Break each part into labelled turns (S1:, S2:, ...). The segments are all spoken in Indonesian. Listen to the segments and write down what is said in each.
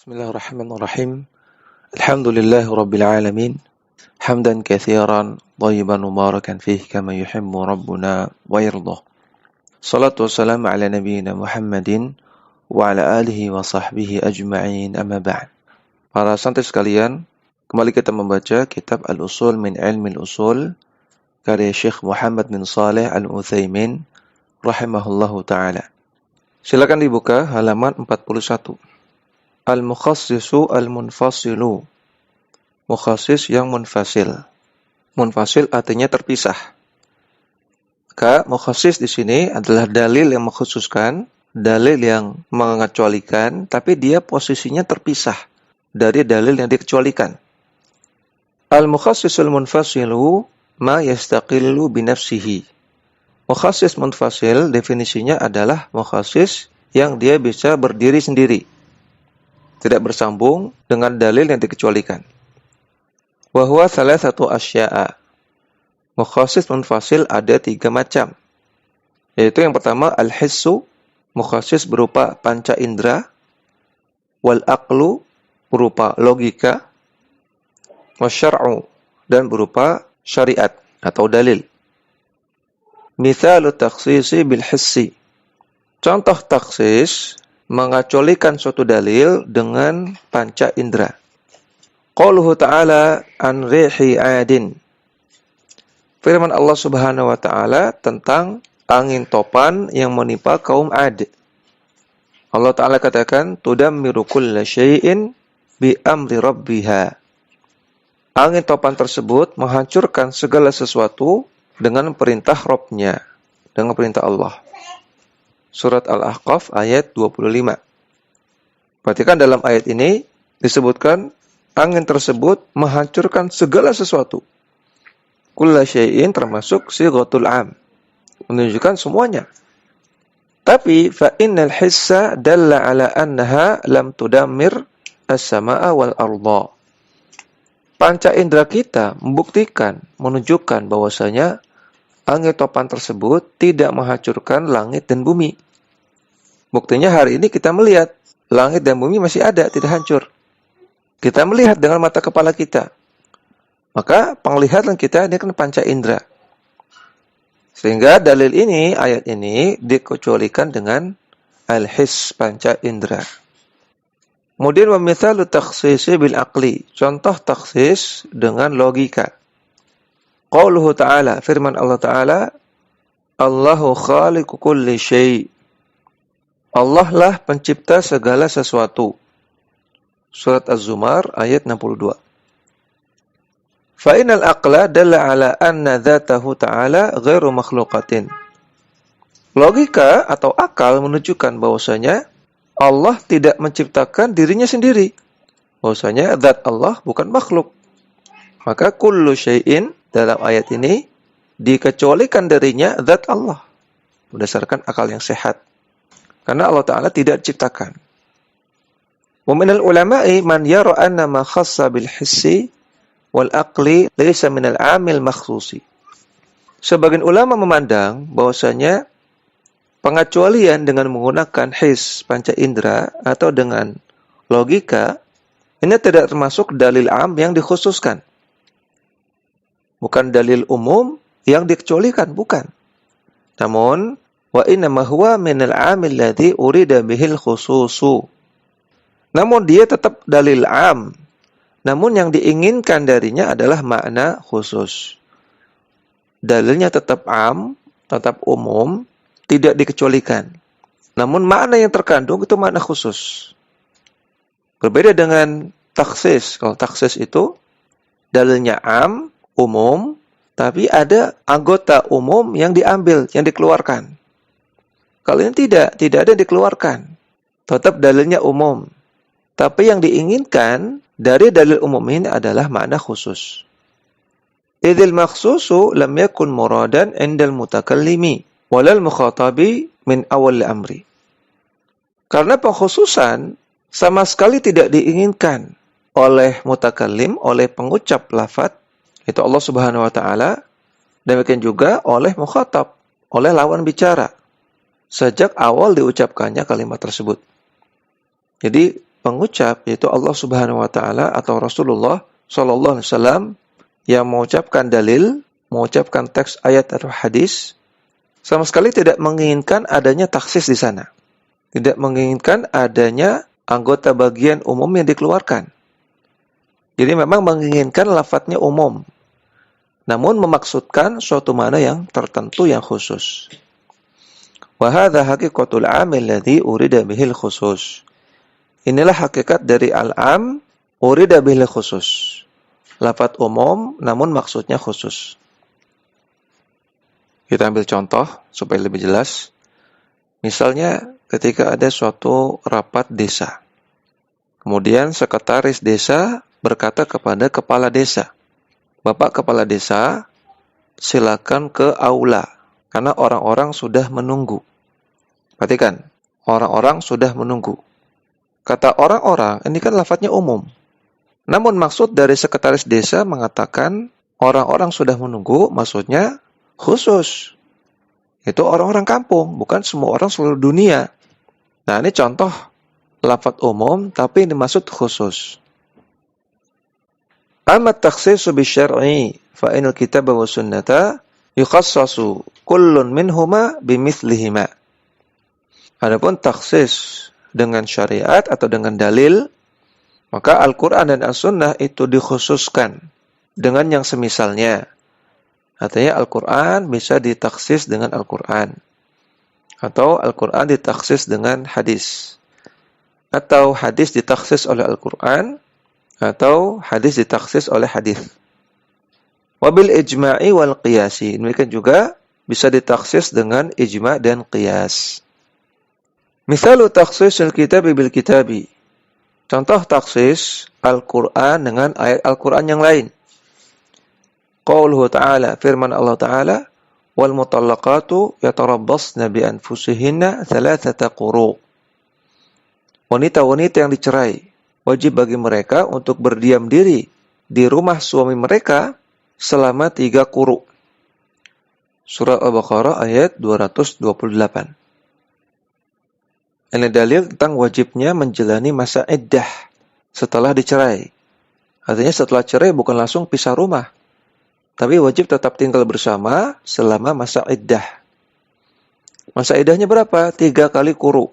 S1: Bismillahirrahmanirrahim. Alhamdulillahi rabbil alamin. Hamdan katsiran thayyiban mubarakan fihi kama yuhibbu rabbuna wa yardah. Salatu wassalamu ala nabiyyina Muhammadin wa ala alihi wa sahbihi ajma'in, amma ba'd. Para santri sekalian, kembali kita membaca kitab Al-Usul min Ilmi Al-Usul karya Syekh Muhammad bin Shalih Al-Utsaimin rahimahullahu taala. Silakan dibuka halaman 41. Al-mukhassisu al-munfasilu. Mukhassis yang munfasil. Munfasil artinya terpisah. Maka mukhassis di sini adalah dalil yang mengkhususkan, dalil yang mengecualikan, tapi dia posisinya terpisah dari dalil yang dikecualikan. Al-mukhassisul munfasilu ma yastaqillu binafsihi. Mukhassis munfasil definisinya adalah mukhassis yang dia bisa berdiri sendiri, tidak bersambung dengan dalil yang dikecualikan. Wa huwa thalathatu asya'a. Mukhassis munfasil ada 3 macam. Yaitu yang pertama al-hissu, mukhassis berupa panca indera, wal aqlu berupa logika, wasyar'u dan berupa syariat atau dalil. Mithalu takhsisi bil hissi. Contoh takhsis mengecualikan suatu dalil dengan panca indera. Qauluhu ta'ala an rihi adin. Firman Allah Subhanahu wa taala tentang angin topan yang menimpa kaum Ad. Allah taala katakan tudammiru kulla syai'in bi amri rabbiha. Angin topan tersebut menghancurkan segala sesuatu dengan perintah Rabb-nya, dengan perintah Allah. Surat Al-Ahqaf ayat 25. Perhatikan dalam ayat ini disebutkan angin tersebut menghancurkan segala sesuatu. Kulla syai'in termasuk sighatul am, menunjukkan semuanya. Tapi fa innal hissa dalla ala annaha lam tudammir as-samaa'a wal arda. Panca indera kita membuktikan, menunjukkan bahwasanya angin topan tersebut tidak menghancurkan langit dan bumi. Buktinya hari ini kita melihat langit dan bumi masih ada, tidak hancur. Kita melihat dengan mata kepala kita. Maka penglihatan kita ini kan panca indera. Sehingga dalil ini, ayat ini dikecualikan dengan al-hiss, panca indera. Kemudian wa mithalu takhsisi bil aqli. Contoh takhsis dengan logika. Qauluhu ta'ala, firman Allah ta'ala, Allahu khaliqu kulli syai'. Allah lah pencipta segala sesuatu. Surat Az-Zumar ayat 62. Fa innal aqla dalla ala anna dzatahu ta'ala ghairu makhluqatin. Logika atau akal menunjukkan bahwasanya Allah tidak menciptakan dirinya sendiri. Bahwasanya zat Allah bukan makhluk. Maka kullu syai'in dalam ayat ini dikecualikan darinya zat Allah berdasarkan akal yang sehat. Karena Allah Ta'ala tidak diciptakan. Wa minal ulama'i man yara anna ma khassa bil hissi wal aqli laysa minal amil makhsusi. Sebagian ulama memandang bahwasanya pengecualian dengan menggunakan hiss, panca indera, atau dengan logika, ini tidak termasuk dalil am yang dikhususkan. Bukan dalil umum yang dikecualikan, bukan. Namun, wa innama huwa minal amil ladzi urida bihil khususu. Namun dia tetap dalil am. Namun yang diinginkan darinya adalah makna khusus. Dalilnya tetap am, tetap umum, tidak dikecualikan. Namun makna yang terkandung itu makna khusus. Berbeda dengan takhsis. Kalau takhsis itu dalilnya am, umum, tapi ada anggota umum yang diambil, yang dikeluarkan. Kalau ini tidak ada yang dikeluarkan. Tetap dalilnya umum. Tapi yang diinginkan dari dalil umum ini adalah makna khusus. Idzal makhsusu lam yakun muradan indal mutakallimi walal mukhatabi min awal amri. Karena pengkhususan sama sekali tidak diinginkan oleh mutakallim, oleh pengucap lafaz, itu Allah Subhanahu wa taala, demikian juga oleh mukhatab, oleh lawan bicara. Sejak awal diucapkannya kalimat tersebut. Jadi pengucap, yaitu Allah Subhanahu wa taala atau Rasulullah sallallahu alaihi wasallam yang mengucapkan dalil, mengucapkan teks ayat atau hadis, sama sekali tidak menginginkan adanya taksis di sana. Tidak menginginkan adanya anggota bagian umum yang dikeluarkan. Jadi memang menginginkan lafadznya umum, namun memaksudkan suatu makna yang tertentu yang khusus. Wa hadza haqiqatul 'am alladhi urida bihil khusus. Inilah hakikat dari al-'am urida bihil khusus. Lafadz umum namun maksudnya khusus. Kita ambil contoh supaya lebih jelas. Misalnya ketika ada suatu rapat desa. Kemudian sekretaris desa berkata kepada kepala desa, "Bapak kepala desa, silakan ke aula karena orang-orang sudah menunggu." Perhatikan, orang-orang sudah menunggu. Kata orang-orang, ini kan lafadznya umum. Namun maksud dari sekretaris desa mengatakan orang-orang sudah menunggu, maksudnya khusus. Itu orang-orang kampung, bukan semua orang seluruh dunia. Nah, ini contoh lafadz umum, tapi ini maksud khusus. Amat takhsisu bisyar'i fa inal kitab wa sunnata yukhassasu kullun minhuma bimithlihima. Adapun taksis dengan syariat atau dengan dalil, maka Al-Quran dan As-Sunnah itu dikhususkan dengan yang semisalnya. Artinya Al-Quran bisa ditaksis dengan Al-Quran, atau Al-Quran ditaksis dengan hadis, atau hadis ditaksis oleh Al-Quran, atau hadis ditaksis oleh hadis. Wabil ijma'i wal qiyasi, demikian juga bisa ditaksis dengan ijma' dan qiyas. Misalu takhsisul kitabi bil kitabi. Contoh taksis Al-Quran dengan ayat Al-Quran yang lain. Qauluhu ta'ala, firman Allah ta'ala, wal mutallaqatu yatarabbasna bi anfusihinna thalathata quru'. Wanita-wanita yang dicerai, wajib bagi mereka untuk berdiam diri di rumah suami mereka selama 3 quru'. Surah Al-Baqarah ayat 228. Ini dalil tentang wajibnya menjalani masa iddah setelah dicerai. Artinya setelah cerai bukan langsung pisah rumah, tapi wajib tetap tinggal bersama selama masa iddah. Masa iddahnya berapa? 3 kali quru.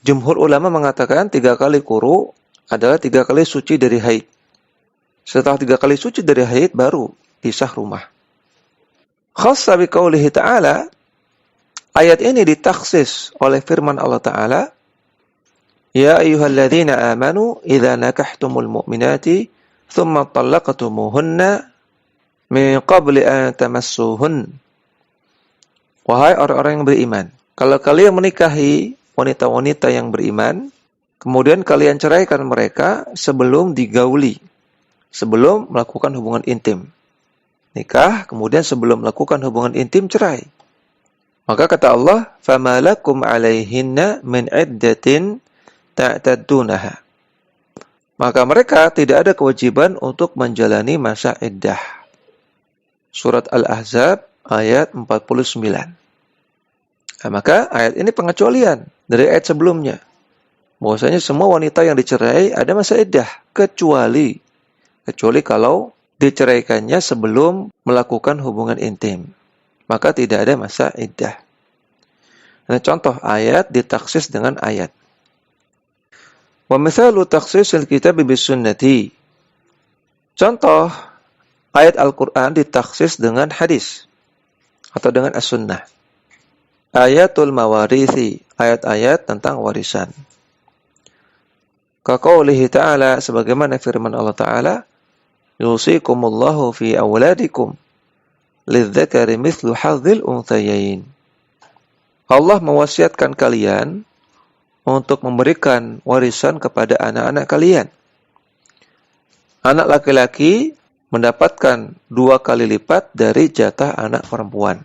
S1: Jumhur ulama mengatakan 3 kali quru adalah 3 kali suci dari haid. Setelah 3 kali suci dari haid baru pisah rumah. Khassa bi qaulihi ta'ala, ayat ini ditaksis oleh firman Allah Ta'ala, Ya ayyuhalladzina amanu idza nakahtumul mu'minati thumma talaqtumuhunna min qabli an tamassuhun. Wahai orang-orang yang beriman, kalau kalian menikahi wanita-wanita yang beriman, kemudian kalian ceraikan mereka sebelum digauli, sebelum melakukan hubungan intim. Nikah, kemudian sebelum melakukan hubungan intim cerai. Maka kata Allah, فَمَا لَكُمْ عَلَيْهِنَّ مِنْ عِدَّةٍ تَعْتَدُّونَهَا. Maka mereka tidak ada kewajiban untuk menjalani masa iddah. Surat Al-Ahzab ayat 49. Nah, maka ayat ini pengecualian dari ayat sebelumnya. Bahwasanya semua wanita yang dicerai ada masa iddah, kecuali kalau diceraikannya sebelum melakukan hubungan intim. Maka tidak ada masa iddah. Nah, contoh ayat ditaksis dengan ayat. Wa mithalu takhsisil kitab bis sunnati. Contoh ayat Al-Quran ditaksis dengan hadis atau dengan as-sunnah. Ayatul mawarithi, ayat-ayat tentang warisan. Kaqaulihi ta'ala, sebagaimana firman Allah Ta'ala, yusikumullahu fi awladikum lidzakari mithlu hadzil unthayain. Allah mewasiatkan kalian untuk memberikan warisan kepada anak-anak kalian. Anak laki-laki mendapatkan 2 kali lipat dari jatah anak perempuan.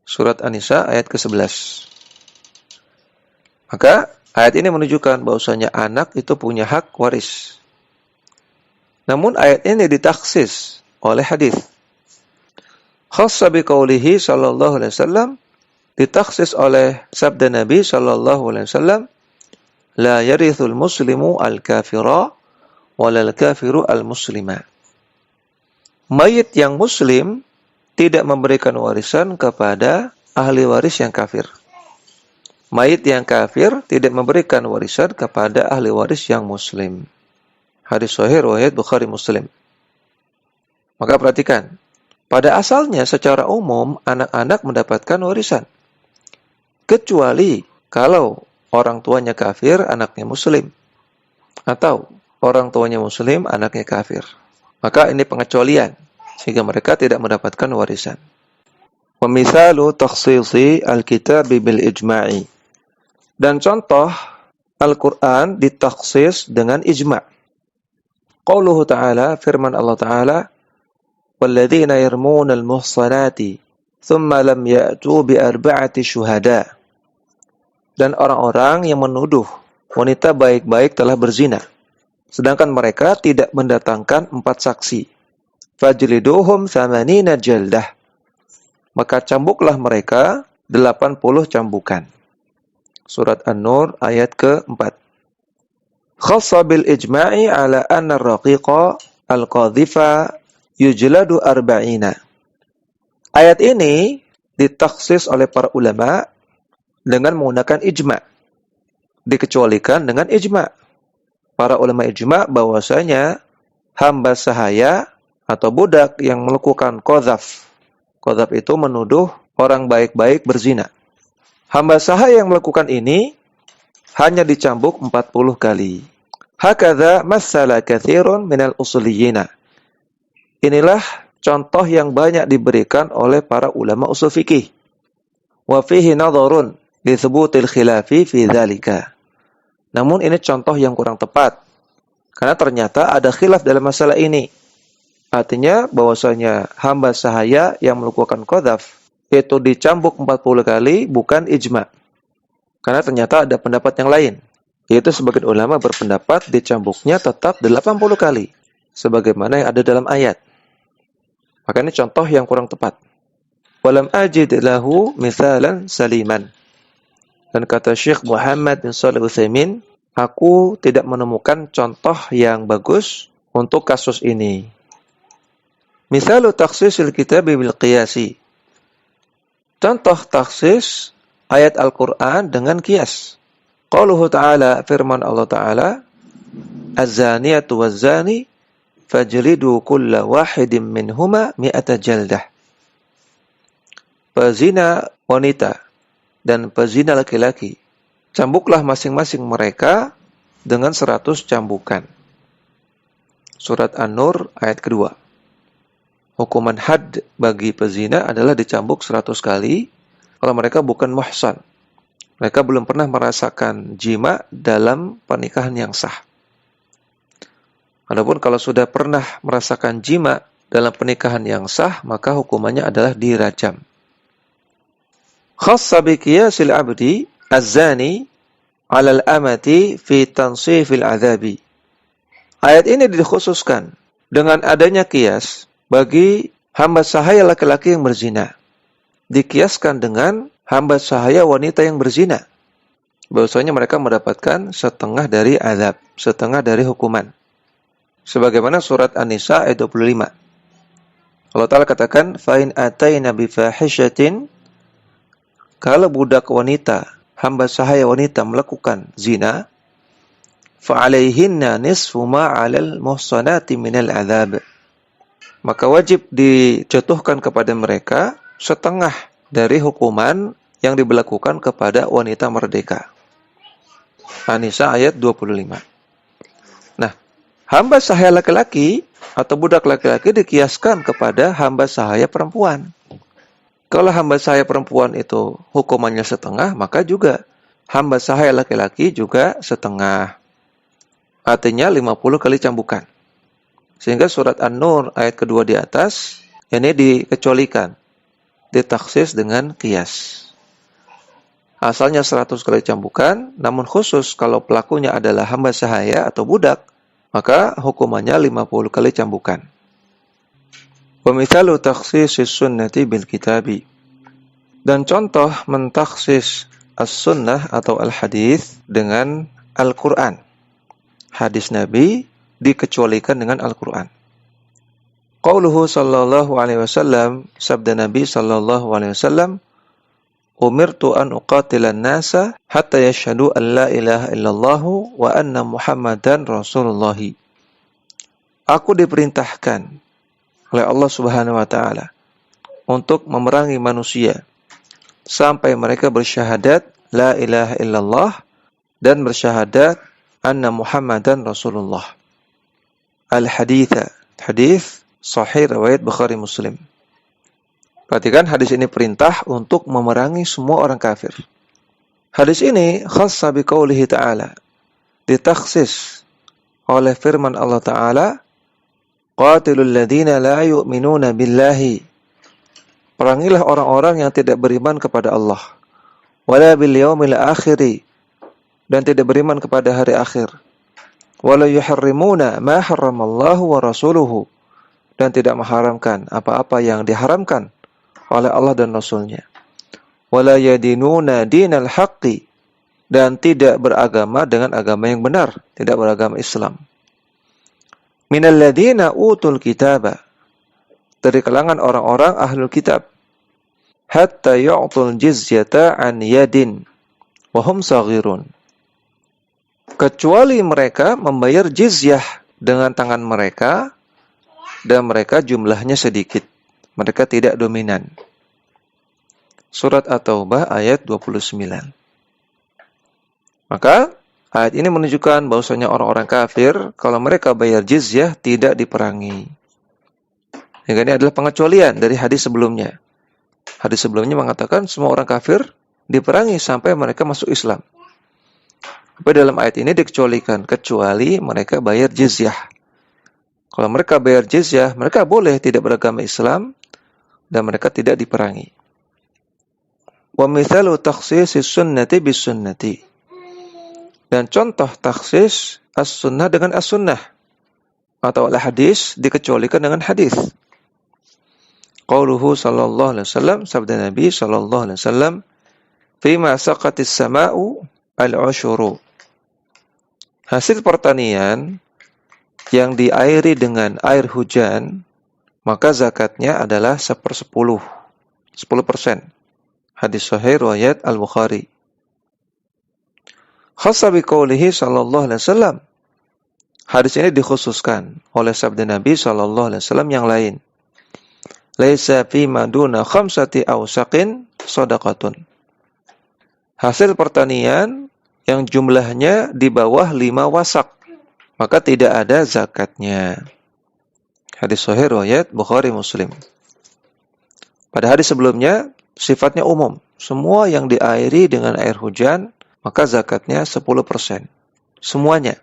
S1: Surat An-Nisa ayat ke-11. Maka ayat ini menunjukkan bahwasanya anak itu punya hak waris. Namun ayat ini ditaksis oleh hadis. Khassa bi qaulihi sallallahu alaihi wasallam, ditaksis oleh sabda Nabi sallallahu alaihi wasallam, la yarithul muslimu al-kafira walal kafiru al-muslima. Mayit yang muslim tidak memberikan warisan kepada ahli waris yang kafir. Mayit yang kafir tidak memberikan warisan kepada ahli waris yang muslim. Hadis sahih riwayat Bukhari Muslim. Maka perhatikan, pada asalnya secara umum anak-anak mendapatkan warisan. Kecuali kalau orang tuanya kafir, anaknya muslim. Atau orang tuanya muslim, anaknya kafir. Maka ini pengecualian, sehingga mereka tidak mendapatkan warisan. Wa mithalu takhsisi al-kitabi bil ijma'i. Dan contoh Al-Quran ditakhsis dengan ijma'. Qauluhu ta'ala, firman Allah ta'ala, وَالَّذِينَ يَرْمُونَ الْمُحْصَنَاتِ ثُمَّ لَمْ يَأْتُوا بِأَرْبَعَةِ شُهَدَاءَ. Dan orang-orang yang menuduh wanita baik-baik telah berzina, sedangkan mereka tidak mendatangkan 4 saksi. فَجْلِدُوهُمْ 80 جَلْدَةً. Maka cambuklah mereka 80 cambukan. Surat An-Nur ayat ke-4. Khassa bil ijma'i ala anna ar-raqiqa al-qadhifa yujladu 40. Ayat ini ditaksis oleh para ulama dengan menggunakan ijma'. Dikecualikan dengan ijma'. Para ulama ijma' bahwasanya hamba sahaya atau budak yang melakukan qadhaf. Qadhaf itu menuduh orang baik-baik berzina. Hamba sahaya yang melakukan ini hanya dicambuk 40 kali. Hakadha matsala katsirun minal usuliyina. Inilah contoh yang banyak diberikan oleh para ulama usul fikih. Wa fihi nadharun li thubutil khilafi fi dzalika. Namun ini contoh yang kurang tepat. Karena ternyata ada khilaf dalam masalah ini. Artinya bahwasanya hamba sahaya yang melakukan qadhaf itu dicambuk 40 kali bukan ijma'. Karena ternyata ada pendapat yang lain. Yaitu sebagian ulama berpendapat dicambuknya tetap 80 kali. Sebagaimana yang ada dalam ayat. Maka ini contoh yang kurang tepat. Walam ajid lahu mithalan saliman. Dan kata Syekh Muhammad bin Shalih Al-Utsaimin, aku tidak menemukan contoh yang bagus untuk kasus ini. Misalu takhsisil kitabi bil qiyasi. Contoh taksis ayat Al-Quran dengan kias. Qauluhu ta'ala, firman Allah ta'ala, Az-zaniyatu waz-zani fajlidu kulla wahidin minhuma mi'ata jaldah. Pezina wanita dan pezina laki-laki, cambuklah masing-masing mereka dengan 100 cambukan. Surat An-Nur ayat kedua. Hukuman had bagi pezina adalah dicambuk 100 kali kalau mereka bukan muhsan. Mereka belum pernah merasakan jima dalam pernikahan yang sah. Adapun kalau sudah pernah merasakan jima dalam pernikahan yang sah, maka hukumannya adalah dirajam. Khassa bi qiyasil abdi az-zani 'ala al-amati fi tansifil 'adzabi. Ayat ini dikhususkan dengan adanya qiyas bagi hamba sahaya laki-laki yang berzina. Dikiaskan dengan hamba sahaya wanita yang berzina. Bahwasanya mereka mendapatkan setengah dari azab, setengah dari hukuman. Sebagaimana surat An-Nisa ayat 25. Allah Ta'ala katakan, فَإِنْ أَتَيْنَا بِفَاحِشَةٍ. Kalau budak wanita, hamba sahaya wanita melakukan zina, فَعَلَيْهِنَّ نِصْفُ مَا عَلَى الْمُحْصَنَاتِ مِنَ الْعَذَابِ. Maka wajib dijatuhkan kepada mereka setengah dari hukuman yang diberlakukan kepada wanita merdeka. An-Nisa ayat 25. Nah, hamba sahaya laki-laki atau budak laki-laki dikiaskan kepada hamba sahaya perempuan. Kalau hamba sahaya perempuan itu hukumannya setengah, maka juga hamba sahaya laki-laki juga setengah. Artinya 50 kali cambukan. Sehingga surat An-Nur ayat kedua di atas ini dikecualikan, ditaksis dengan qiyas. Asalnya 100 kali cambukan, namun khusus kalau pelakunya adalah hamba sahaya atau budak, maka hukumannya 50 kali cambukan. Wa mithalu takhsisis sunnati bil kitabi. Dan contoh mentaksis as-sunnah atau al-hadis dengan Al-Quran. Hadis Nabi dikecualikan dengan Al-Quran. Qauluhu sallallahu alaihi wasallam, sabda Nabi sallallahu alaihi wasallam, umirtu an uqatilan nasa hatta yashhadu an la ilaha illallah wa anna Muhammadan Rasulullah. Aku diperintahkan oleh Allah Subhanahu wa taala untuk memerangi manusia sampai mereka bersyahadat la ilaha illallah dan bersyahadat anna Muhammadan Rasulullah. Al-haditha, hadis sahih riwayat Bukhari Muslim. Perhatikan, hadis ini perintah untuk memerangi semua orang kafir. Hadis ini khassa biqaulihi ta'ala, ditakhsis oleh firman Allah Ta'ala, qatilul ladzina la yu'minuna billahi, perangilah orang-orang yang tidak beriman kepada Allah, wala bil yaumil akhiri, dan tidak beriman kepada hari akhir, wala yuharrimuna ma harramallahu wa rasuluhu, dan tidak mengharamkan apa-apa yang diharamkan oleh Allah dan Rasulnya. Wala yadinuna dinal haqqi, dan tidak beragama dengan agama yang benar, tidak beragama Islam. Minal ladina utul kitaba, dari kalangan orang-orang ahlul kitab, hatta yu'tul jizyata an yadin wa hum saghirun, kecuali mereka membayar jizyah dengan tangan mereka dan mereka jumlahnya sedikit, mereka tidak dominan. Surat At-Taubah ayat 29. Maka ayat ini menunjukkan bahwasanya orang-orang kafir kalau mereka bayar jizyah tidak diperangi. Yang ini adalah pengecualian dari hadis sebelumnya. Hadis sebelumnya mengatakan semua orang kafir diperangi sampai mereka masuk Islam. Tapi dalam ayat ini dikecualikan, kecuali mereka bayar jizyah. Kalau mereka bayar jizyah, mereka boleh tidak beragama Islam dan mereka tidak diperangi. Wa mithalu takhsisis sunnati bis sunnati. Dan contoh takhsis as-sunnah dengan as-sunnah atau al-hadis dikecualikan dengan hadis. Qauluhu sallallahu alaihi wasallam, sabda Nabi sallallahu alaihi wasallam, "Fima saqatis sama'u al-ushuru." Hasil pertanian yang diairi dengan air hujan, maka zakatnya adalah 1/10, 10%. Hadis sahih riwayat Al-Bukhari. Khassa biqaulihi sallallahu alaihi wasallam. Hadis ini dikhususkan oleh sabda Nabi sallallahu alaihi wasallam yang lain. Laisa fi maduna khamsati awsaqin shadaqatun. Hasil pertanian yang jumlahnya di bawah 5 wasak, maka tidak ada zakatnya. Hadis sahih riwayat Bukhari Muslim. Pada hadis sebelumnya sifatnya umum, semua yang diairi dengan air hujan maka zakatnya 10%, semuanya.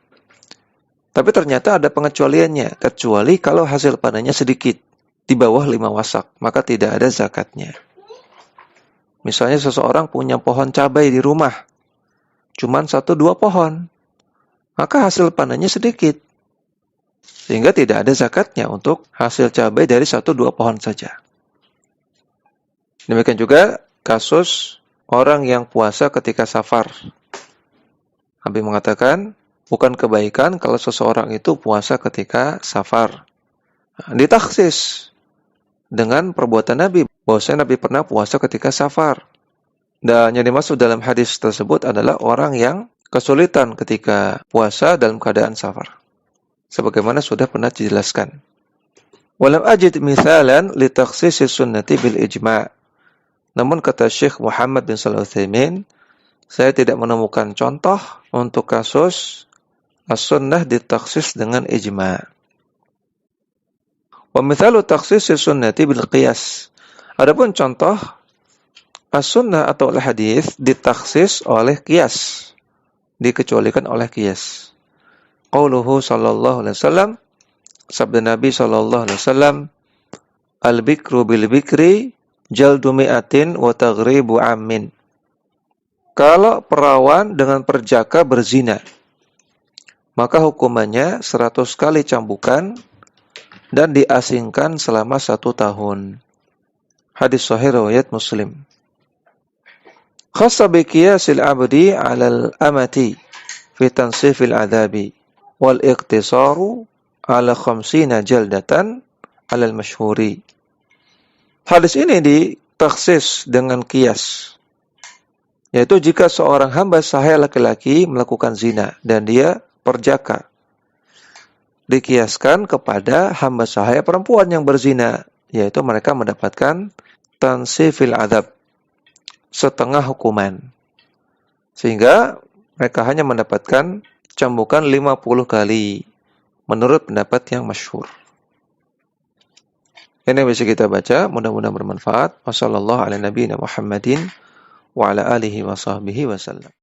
S1: Tapi ternyata ada pengecualiannya, kecuali kalau hasil panennya sedikit, di bawah 5 wasak, maka tidak ada zakatnya. Misalnya seseorang punya pohon cabai di rumah, cuman 1-2 pohon, maka hasil panennya sedikit, sehingga tidak ada zakatnya untuk hasil cabai dari 1-2 pohon saja. Demikian juga kasus orang yang puasa ketika safar. Nabi mengatakan, bukan kebaikan kalau seseorang itu puasa ketika safar. Ditakhsis dengan perbuatan Nabi, bahwasanya Nabi pernah puasa ketika safar. Dan yang dimaksud dalam hadis tersebut adalah orang yang kesulitan ketika puasa dalam keadaan safar, sebagaimana sudah pernah dijelaskan. Walam ajid mithalan li takhsisis sunnati bil ijma'. Namun kata Syekh Muhammad bin Shalih Al-Utsaimin, saya tidak menemukan contoh untuk kasus as-sunnah ditakhsis dengan ijma'. Wa mithalu takhsisis sunnati bil qiyas. Adapun contoh as-sunnah atau al-hadis ditakhsis oleh qiyas, dikecualikan oleh qiyas. Qauluhu sallallahu alaihi wasallam, sabda Nabi sallallahu alaihi wasallam, al-bikru bil bikri jaldu mi'atin wa taghribu ammin. Kalau perawan dengan perjaka berzina, maka hukumannya 100 kali cambukan dan diasingkan selama 1 tahun. Hadis sahih riwayat Muslim. Khassa bi qiyasil abdi 'alal amati fi tansifil adzabi wal iqtisaru ala 50 jaldatan alal masyhuri. Hadis ini ditaksis dengan kias, yaitu jika seorang hamba sahaya laki-laki melakukan zina dan dia perjaka, dikiaskan kepada hamba sahaya perempuan yang berzina, yaitu mereka mendapatkan tansifil adab, setengah hukuman. Sehingga mereka hanya mendapatkan cambukan 50 kali menurut pendapat yang masyhur. Ini yang bisa kita baca, mudah-mudahan bermanfaat. Wassallallahu ala nabiyina Muhammadin wa ala alihi wa sahbihi wasallam.